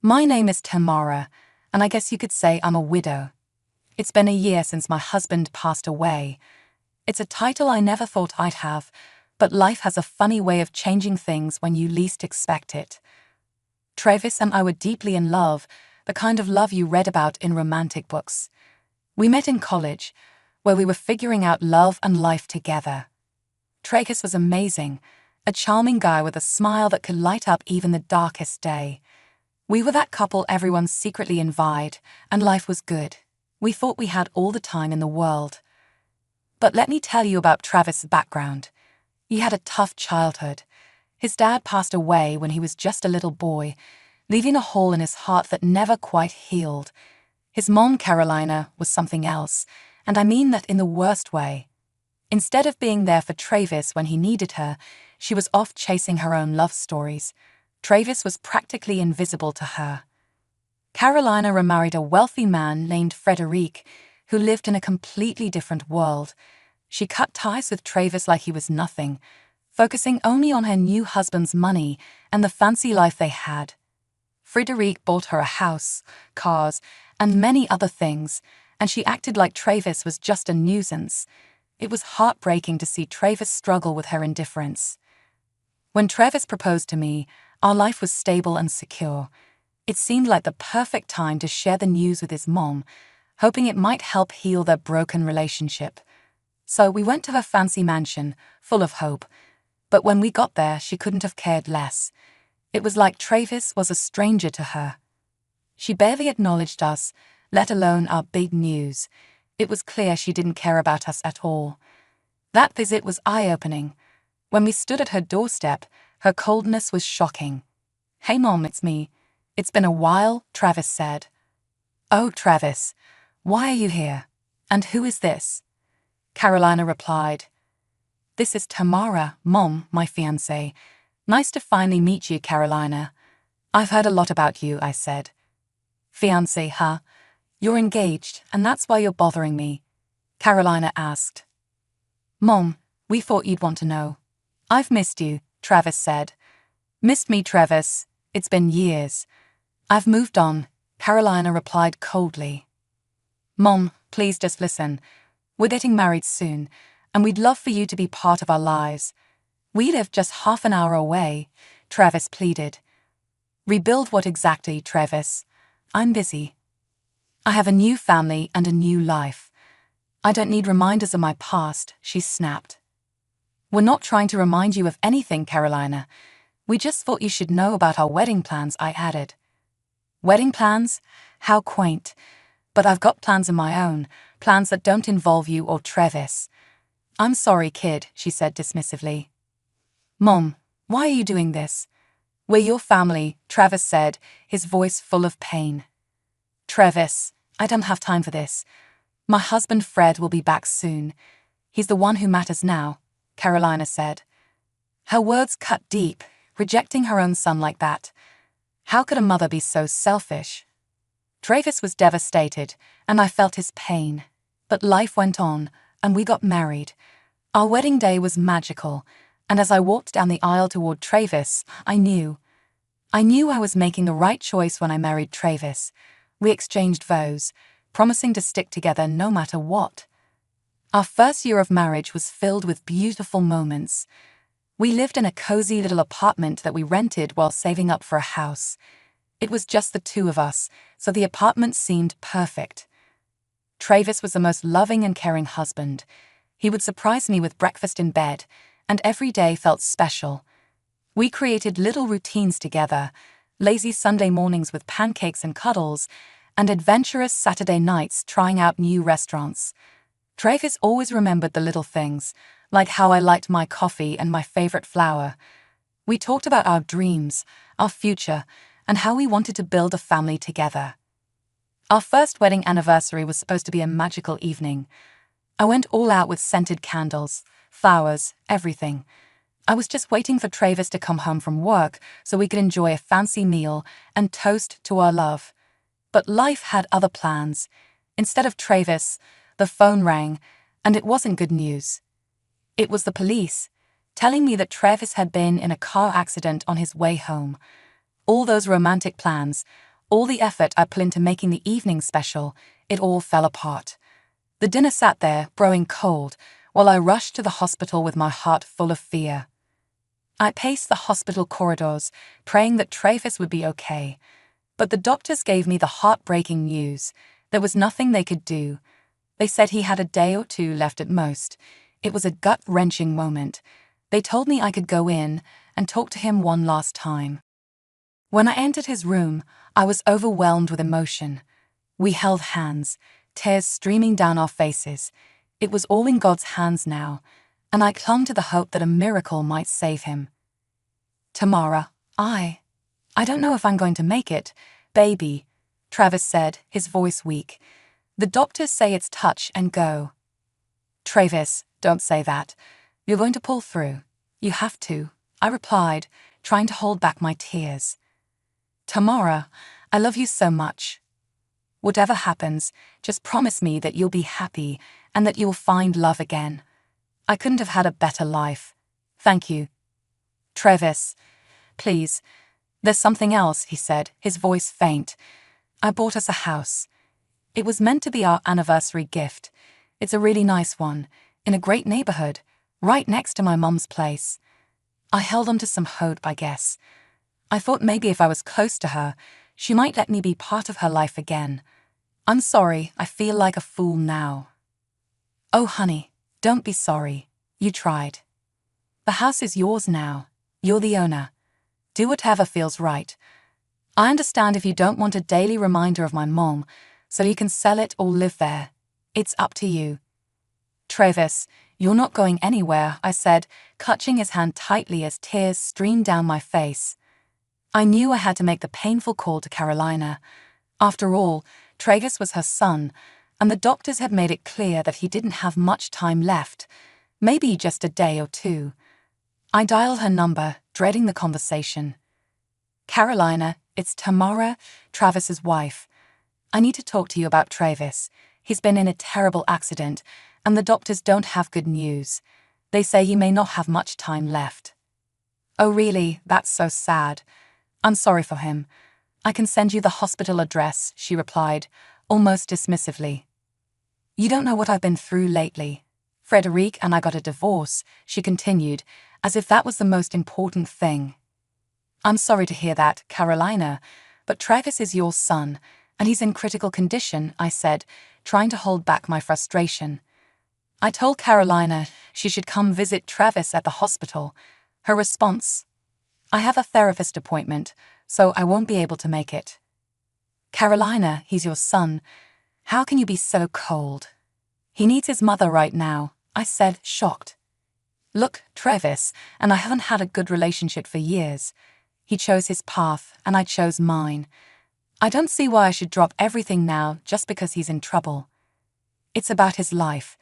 My name is Tamara, and I guess you could say I'm a widow. It's been a year since my husband passed away. It's a title I never thought I'd have, but life has a funny way of changing things when you least expect it. Travis and I were deeply in love, the kind of love you read about in romantic books. We met in college, where we were figuring out love and life together. Travis was amazing, a charming guy with a smile that could light up even the darkest day. We were that couple everyone secretly envied, and life was good. We thought we had all the time in the world. But let me tell you about Travis' background. He had a tough childhood. His dad passed away when he was just a little boy, leaving a hole in his heart that never quite healed. His mom, Carolina, was something else, and I mean that in the worst way. Instead of being there for Travis when he needed her, she was off chasing her own love stories. Travis was practically invisible to her. Carolina remarried a wealthy man named Frederic, who lived in a completely different world. She cut ties with Travis like he was nothing, focusing only on her new husband's money and the fancy life they had. Frederic bought her a house, cars, and many other things, and she acted like Travis was just a nuisance. It was heartbreaking to see Travis struggle with her indifference. When Travis proposed to me, our life was stable and secure. It seemed like the perfect time to share the news with his mom, hoping it might help heal their broken relationship. So we went to her fancy mansion, full of hope. But when we got there, she couldn't have cared less. It was like Travis was a stranger to her. She barely acknowledged us, let alone our big news. It was clear she didn't care about us at all. That visit was eye-opening. When we stood at her doorstep, her coldness was shocking. "Hey Mom, it's me. It's been a while," Travis said. "Oh, Travis, why are you here? And who is this?" Carolina replied, "This is Tamara, Mom, my fiancé. Nice to finally meet you, Carolina." "I've heard a lot about you," I said. "Fiancé, huh? You're engaged, and that's why you're bothering me?" Carolina asked. "Mom, we thought you'd want to know." "I've missed you," Travis said. "Missed me, Travis? It's been years." "I've moved on," Carolina replied coldly. "Mom, please just listen. We're getting married soon, and we'd love for you to be part of our lives. We live just half an hour away," Travis pleaded. "Rebuild what exactly, Travis? I'm busy. I have a new family and a new life. I don't need reminders of my past," she snapped. "We're not trying to remind you of anything, Carolina. We just thought you should know about our wedding plans," I added. "Wedding plans? How quaint. But I've got plans of my own, plans that don't involve you or Travis." "I'm sorry, kid," she said dismissively. "Mom, why are you doing this?" "We're your family," Travis said, his voice full of pain. "Travis, I don't have time for this. My husband Fred will be back soon. He's the one who matters now," Carolina said. Her words cut deep, rejecting her own son like that. How could a mother be so selfish? Travis was devastated, and I felt his pain. But life went on, and we got married. Our wedding day was magical, and as I walked down the aisle toward Travis, I knew I was making the right choice when I married Travis. We exchanged vows, promising to stick together no matter what. Our first year of marriage was filled with beautiful moments. We lived in a cozy little apartment that we rented while saving up for a house. It was just the two of us, so the apartment seemed perfect. Travis was the most loving and caring husband. He would surprise me with breakfast in bed, and every day felt special. We created little routines together, lazy Sunday mornings with pancakes and cuddles, and adventurous Saturday nights trying out new restaurants. Travis always remembered the little things, like how I liked my coffee and my favorite flower. We talked about our dreams, our future, and how we wanted to build a family together. Our first wedding anniversary was supposed to be a magical evening. I went all out with scented candles, flowers, everything. I was just waiting for Travis to come home from work so we could enjoy a fancy meal and toast to our love. But life had other plans. Instead of Travis, the phone rang, and it wasn't good news. It was the police, telling me that Travis had been in a car accident on his way home. All those romantic plans, all the effort I put into making the evening special, it all fell apart. The dinner sat there, growing cold, while I rushed to the hospital with my heart full of fear. I paced the hospital corridors, praying that Travis would be okay. But the doctors gave me the heartbreaking news. There was nothing they could do. They said he had a day or two left at most. It was a gut-wrenching moment. They told me I could go in and talk to him one last time. When I entered his room, I was overwhelmed with emotion. We held hands, tears streaming down our faces. It was all in God's hands now, and I clung to the hope that a miracle might save him. Tamara, I don't know if I'm going to make it, baby, Travis said, his voice weak. The doctors say it's touch and go. Travis, don't say that. You're going to pull through. You have to, I replied, trying to hold back my tears. Tamara, I love you so much. Whatever happens, just promise me that you'll be happy and that you'll find love again. I couldn't have had a better life. Thank you. Travis, please. There's something else, he said, his voice faint. I bought us a house. It was meant to be our anniversary gift. It's a really nice one, in a great neighborhood, right next to my mom's place. I held on to some hope, I guess. I thought maybe if I was close to her, she might let me be part of her life again. I'm sorry, I feel like a fool now. Oh, honey, don't be sorry. You tried. The house is yours now. You're the owner. Do whatever feels right. I understand if you don't want a daily reminder of my mom, so you can sell it or live there. It's up to you. Travis, you're not going anywhere, I said, clutching his hand tightly as tears streamed down my face. I knew I had to make the painful call to Carolina. After all, Travis was her son, and the doctors had made it clear that he didn't have much time left, maybe just a day or two. I dialed her number, dreading the conversation. Carolina, it's Tamara, Travis's wife. I need to talk to you about Travis. He's been in a terrible accident, and the doctors don't have good news. They say he may not have much time left. Oh really, that's so sad. I'm sorry for him. I can send you the hospital address, she replied, almost dismissively. You don't know what I've been through lately. Frederic and I got a divorce, she continued, as if that was the most important thing. I'm sorry to hear that, Carolina, but Travis is your son, and he's in critical condition, I said, trying to hold back my frustration. I told Carolina she should come visit Travis at the hospital. Her response: I have a therapist appointment, so I won't be able to make it. Carolina, he's your son. How can you be so cold? He needs his mother right now, I said, shocked. Look, Travis and I haven't had a good relationship for years. He chose his path, and I chose mine. I don't see why I should drop everything now just because he's in trouble. It's about his life.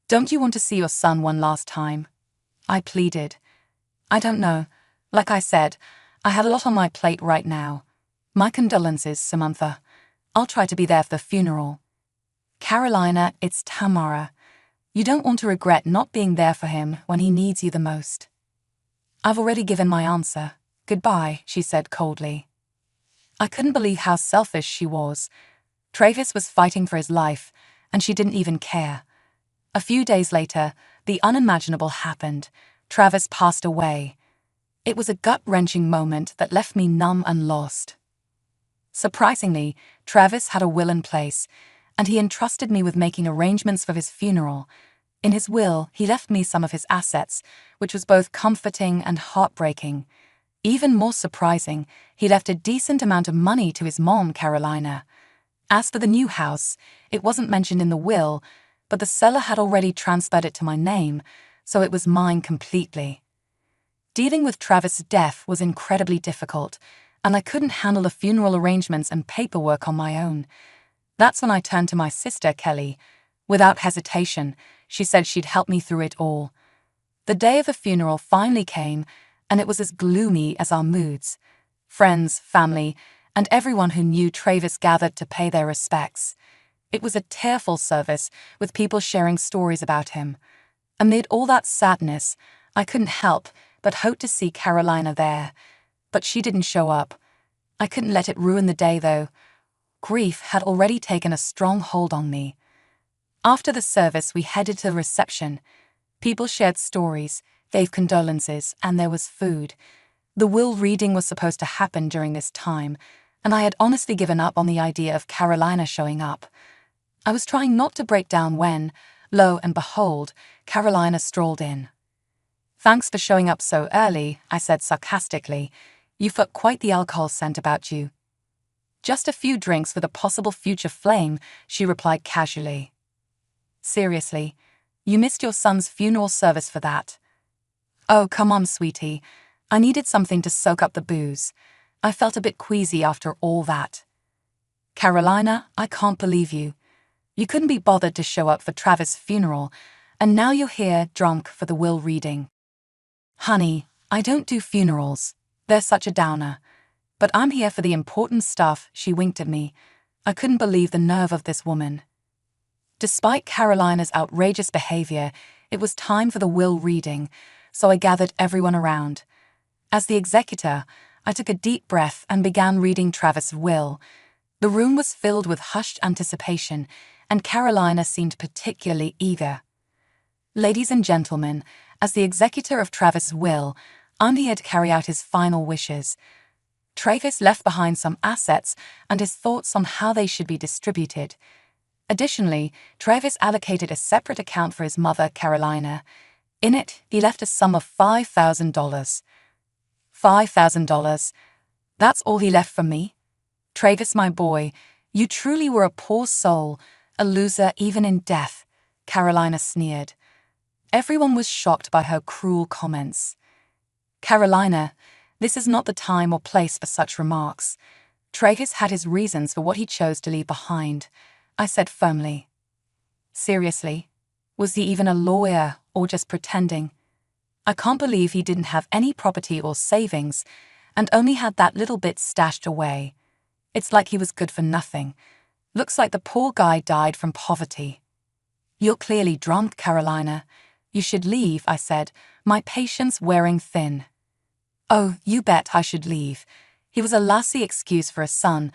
Don't you want to see your son one last time? I pleaded. I don't know. Like I said, I have a lot on my plate right now. My condolences, Samantha. I'll try to be there for the funeral. Carolina, it's Tamara. You don't want to regret not being there for him when he needs you the most. I've already given my answer. Goodbye, she said coldly. I couldn't believe how selfish she was. Travis was fighting for his life, and she didn't even care. A few days later, the unimaginable happened. Travis passed away. It was a gut-wrenching moment that left me numb and lost. Surprisingly, Travis had a will in place, and he entrusted me with making arrangements for his funeral. In his will, he left me some of his assets, which was both comforting and heartbreaking. Even more surprising, he left a decent amount of money to his mom, Carolina. As for the new house, it wasn't mentioned in the will, but the seller had already transferred it to my name, so it was mine completely. Dealing with Travis' death was incredibly difficult, and I couldn't handle the funeral arrangements and paperwork on my own. That's when I turned to my sister, Kelly. Without hesitation, she said she'd help me through it all. The day of the funeral finally came, and it was as gloomy as our moods. Friends, family, and everyone who knew Travis gathered to pay their respects. It was a tearful service, with people sharing stories about him. Amid all that sadness, I couldn't help but hope to see Carolina there. But she didn't show up. I couldn't let it ruin the day, though. Grief had already taken a strong hold on me. After the service, we headed to the reception. People shared stories, gave condolences, and there was food. The will reading was supposed to happen during this time, and I had honestly given up on the idea of Carolina showing up. I was trying not to break down when, lo and behold, Carolina strolled in. "Thanks for showing up so early," I said sarcastically. "You've got quite the alcohol scent about you." "Just a few drinks with a possible future flame," she replied casually. "Seriously, you missed your son's funeral service for that?" "Oh, come on, sweetie. I needed something to soak up the booze. I felt a bit queasy after all that." "Carolina, I can't believe you. You couldn't be bothered to show up for Travis' funeral, and now you're here drunk for the will reading." "Honey, I don't do funerals. They're such a downer. But I'm here for the important stuff," she winked at me. I couldn't believe the nerve of this woman. Despite Carolina's outrageous behavior, it was time for the will reading, so I gathered everyone around. As the executor, I took a deep breath and began reading Travis' will. The room was filled with hushed anticipation, and Carolina seemed particularly eager. "Ladies and gentlemen, as the executor of Travis' will, I'm here to carry out his final wishes. Travis left behind some assets and his thoughts on how they should be distributed. Additionally, Travis allocated a separate account for his mother, Carolina. In it, he left a sum of $5,000. $5,000? That's all he left for me? Travis, my boy, you truly were a poor soul, a loser even in death," Carolina sneered. Everyone was shocked by her cruel comments. "Carolina, this is not the time or place for such remarks. Travis had his reasons for what he chose to leave behind," I said firmly. "Seriously? Was he even a lawyer or just pretending? I can't believe he didn't have any property or savings and only had that little bit stashed away. It's like he was good for nothing. Looks like the poor guy died from poverty." "You're clearly drunk, Carolina. You should leave," I said, my patience wearing thin. "Oh, you bet I should leave. He was a lousy excuse for a son,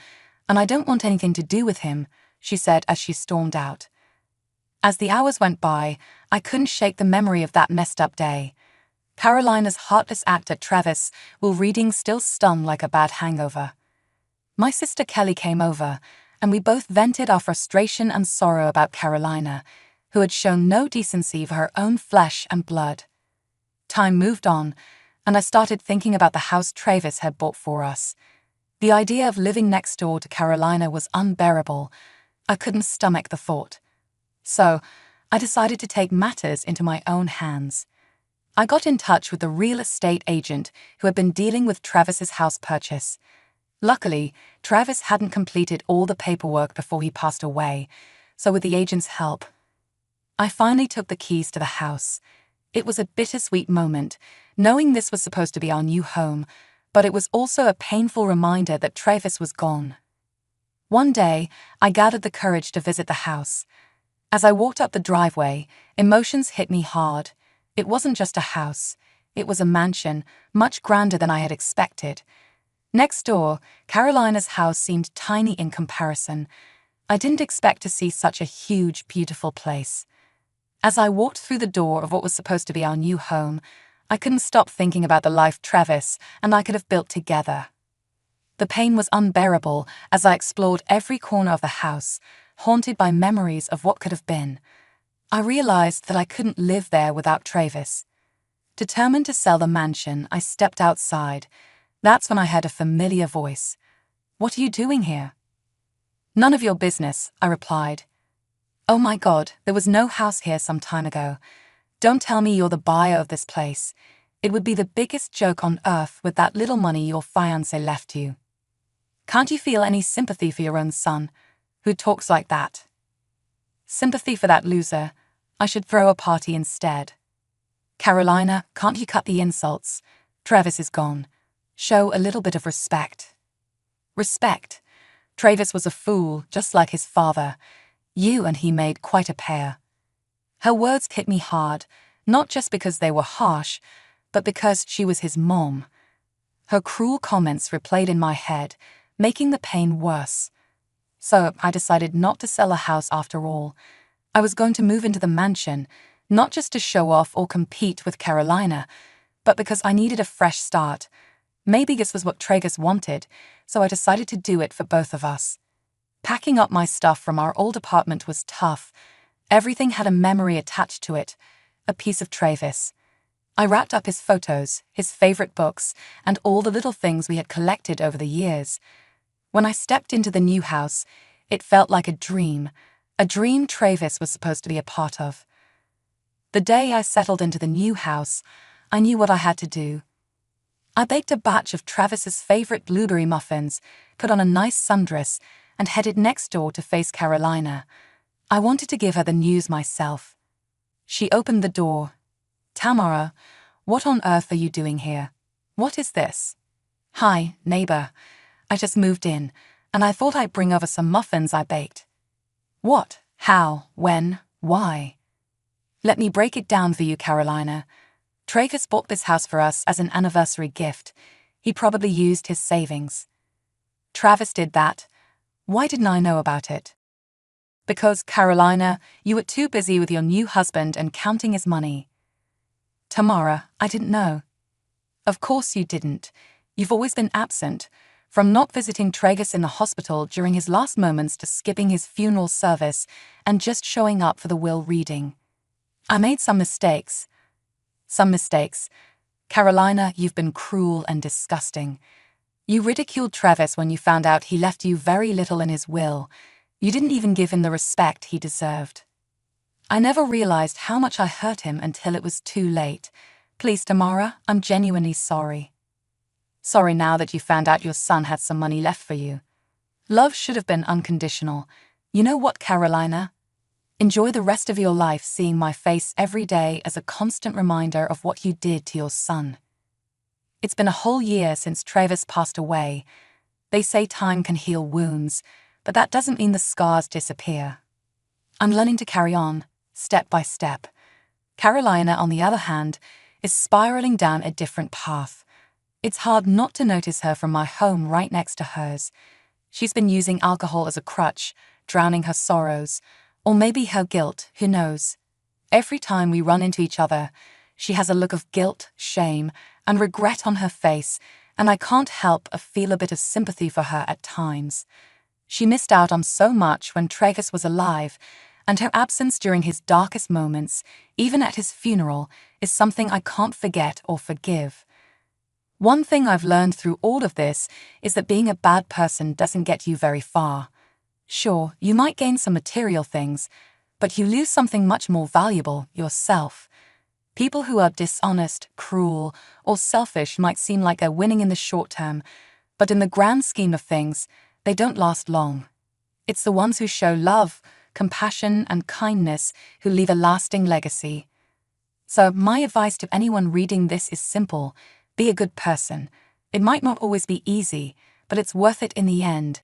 and I don't want anything to do with him," she said as she stormed out. As the hours went by, I couldn't shake the memory of that messed up day. Carolina's heartless act at Travis' will reading still stung like a bad hangover. My sister Kelly came over, and we both vented our frustration and sorrow about Carolina, who had shown no decency for her own flesh and blood. Time moved on, and I started thinking about the house Travis had bought for us. The idea of living next door to Carolina was unbearable. I couldn't stomach the thought. So, I decided to take matters into my own hands. I got in touch with the real estate agent who had been dealing with Travis's house purchase. Luckily, Travis hadn't completed all the paperwork before he passed away, so with the agent's help, I finally took the keys to the house. It was a bittersweet moment, knowing this was supposed to be our new home, but it was also a painful reminder that Travis was gone. One day, I gathered the courage to visit the house. As I walked up the driveway, emotions hit me hard. It wasn't just a house. It was a mansion, much grander than I had expected. Next door, Carolina's house seemed tiny in comparison. I didn't expect to see such a huge, beautiful place. As I walked through the door of what was supposed to be our new home, I couldn't stop thinking about the life Travis and I could have built together. The pain was unbearable as I explored every corner of the house, haunted by memories of what could have been. I realized that I couldn't live there without Travis. Determined to sell the mansion, I stepped outside. That's when I heard a familiar voice. "What are you doing here?" "None of your business," I replied. "Oh my God, there was no house here some time ago. Don't tell me you're the buyer of this place. It would be the biggest joke on earth with that little money your fiancé left you. Can't you feel any sympathy for your own son, who talks like that?" "Sympathy for that loser. I should throw a party instead." "Carolina, can't you cut the insults? Travis is gone. Show a little bit of respect." "Respect? Travis was a fool, just like his father. You and he made quite a pair." Her words hit me hard, not just because they were harsh, but because she was his mom. Her cruel comments replayed in my head, making the pain worse. So I decided not to sell a house after all. I was going to move into the mansion, not just to show off or compete with Carolina, but because I needed a fresh start. Maybe this was what Tragus wanted, so I decided to do it for both of us. Packing up my stuff from our old apartment was tough. Everything had a memory attached to it, a piece of Travis. I wrapped up his photos, his favorite books, and all the little things we had collected over the years. When I stepped into the new house, it felt like a dream Travis was supposed to be a part of. The day I settled into the new house, I knew what I had to do. I baked a batch of Travis's favorite blueberry muffins, put on a nice sundress, and headed next door to face Carolina. I wanted to give her the news myself. She opened the door. "Tamara, what on earth are you doing here? What is this?" "Hi, neighbor. I just moved in, and I thought I'd bring over some muffins I baked." "What? How? When? Why?" "Let me break it down for you, Carolina. Travis bought this house for us as an anniversary gift. He probably used his savings." "Travis did that. Why didn't I know about it?" "Because, Carolina, you were too busy with your new husband and counting his money." "Tamara, I didn't know." "Of course you didn't. You've always been absent. From not visiting Tragus in the hospital during his last moments to skipping his funeral service and just showing up for the will reading. I made some mistakes. Some mistakes. Carolina, you've been cruel and disgusting. You ridiculed Travis when you found out he left you very little in his will. You didn't even give him the respect he deserved. I never realized how much I hurt him until it was too late. Please, Tamara, I'm genuinely sorry. Sorry now that you found out your son had some money left for you. Love should have been unconditional. You know what, Carolina? Enjoy the rest of your life seeing my face every day as a constant reminder of what you did to your son. It's been a whole year since Travis passed away. They say time can heal wounds, but that doesn't mean the scars disappear. I'm learning to carry on, step by step. Carolina, on the other hand, is spiraling down a different path. It's hard not to notice her from my home right next to hers. She's been using alcohol as a crutch, drowning her sorrows, or maybe her guilt, who knows. Every time we run into each other, she has a look of guilt, shame, and regret on her face, and I can't help but feel a bit of sympathy for her at times. She missed out on so much when Tragus was alive, and her absence during his darkest moments, even at his funeral, is something I can't forget or forgive. One thing I've learned through all of this is that being a bad person doesn't get you very far. Sure, you might gain some material things, but you lose something much more valuable, yourself. People who are dishonest, cruel, or selfish might seem like they're winning in the short term, but in the grand scheme of things, they don't last long. It's the ones who show love, compassion, and kindness who leave a lasting legacy. So my advice to anyone reading this is simple. Be a good person. It might not always be easy, but it's worth it in the end.